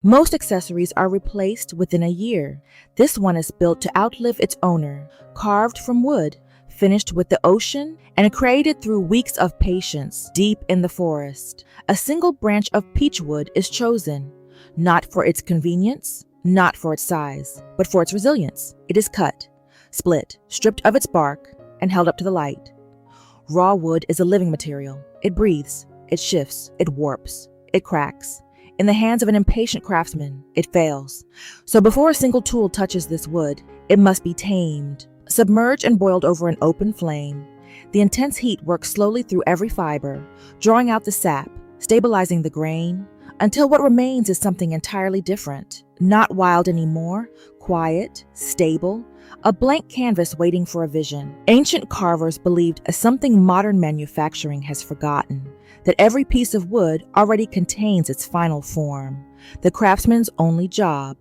Most accessories are replaced within a year. This one is built to outlive its owner, carved from wood, finished with the ocean, and created through weeks of patience deep in the forest. A single branch of peach wood is chosen, not for its convenience, not for its size, but for its resilience. It is cut, split, stripped of its bark, and held up to the light. Raw wood is a living material. It breathes, it shifts, it warps, it cracks. In the hands of an impatient craftsman, it fails. So before a single tool touches this wood, it must be tamed, submerged and boiled over an open flame. The intense heat works slowly through every fiber, drawing out the sap, stabilizing the grain, until what remains is something entirely different. Not wild anymore, quiet, stable, a blank canvas waiting for a vision. Ancient carvers believed something modern manufacturing has forgotten, that every piece of wood already contains its final form. The craftsman's only job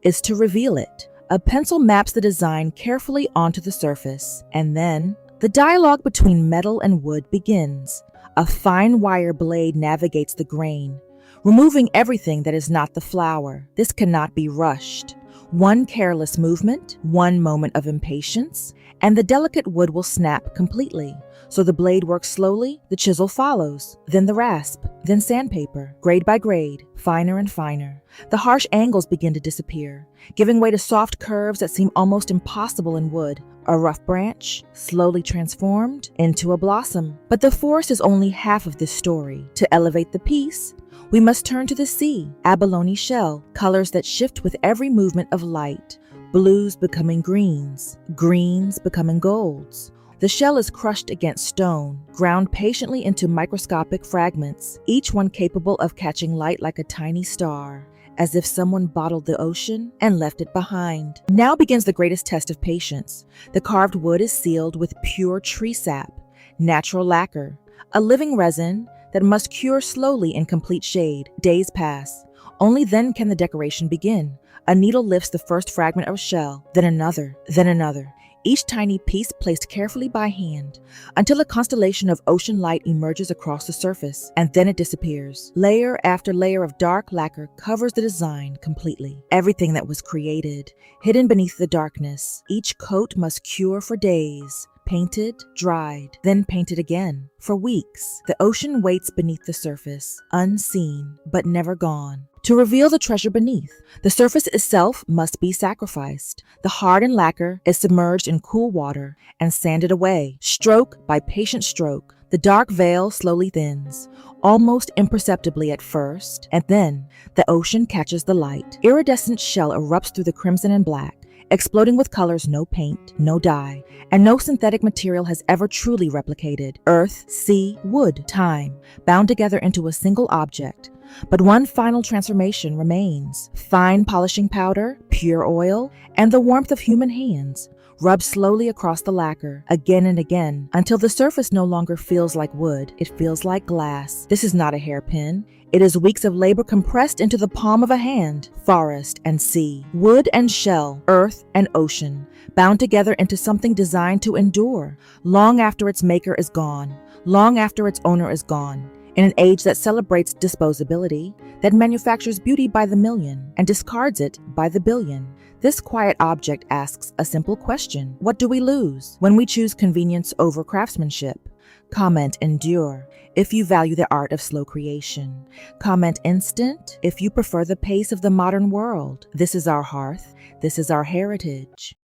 is to reveal it. A pencil maps the design carefully onto the surface, and then the dialogue between metal and wood begins. A fine wire blade navigates the grain, removing everything that is not the flower. This cannot be rushed. One careless movement, one moment of impatience, and the delicate wood will snap completely. So the blade works slowly, the chisel follows, then the rasp, then sandpaper, grade by grade, finer and finer. The harsh angles begin to disappear, giving way to soft curves that seem almost impossible in wood. A rough branch, slowly transformed into a blossom. But the forest is only half of this story. To elevate the piece, we must turn to the sea. Abalone shell, colors that shift with every movement of light. Blues becoming greens, greens becoming golds. The shell is crushed against stone, ground patiently into microscopic fragments, each one capable of catching light like a tiny star, as if someone bottled the ocean and left it behind. Now begins the greatest test of patience. The carved wood is sealed with pure tree sap, natural lacquer, a living resin that must cure slowly in complete shade. Days pass. Only then can the decoration begin. A needle lifts the first fragment of shell, then another, each tiny piece placed carefully by hand, until a constellation of ocean light emerges across the surface, and then it disappears. Layer after layer of dark lacquer covers the design completely. Everything that was created, hidden beneath the darkness. Each coat must cure for days. Painted, dried, then painted again. For weeks, the ocean waits beneath the surface, unseen, but never gone, to reveal the treasure beneath. The surface itself must be sacrificed. The hardened lacquer is submerged in cool water and sanded away. Stroke by patient stroke, the dark veil slowly thins, almost imperceptibly at first, and then the ocean catches the light. Iridescent shell erupts through the crimson and black, exploding with colors no paint, no dye, and no synthetic material has ever truly replicated. Earth, sea, wood, time, bound together into a single object. But one final transformation remains. Fine polishing powder, pure oil, and the warmth of human hands rub slowly across the lacquer, again and again, until the surface no longer feels like wood, it feels like glass. This is not a hairpin. It is weeks of labor compressed into the palm of a hand. Forest and sea, wood and shell, earth and ocean, bound together into something designed to endure, long after its maker is gone, long after its owner is gone. In an age that celebrates disposability, that manufactures beauty by the million and discards it by the billion, this quiet object asks a simple question. What do we lose when we choose convenience over craftsmanship? Comment endure if you value the art of slow creation. Comment instant if you prefer the pace of the modern world. This is our hearth. This is our heritage.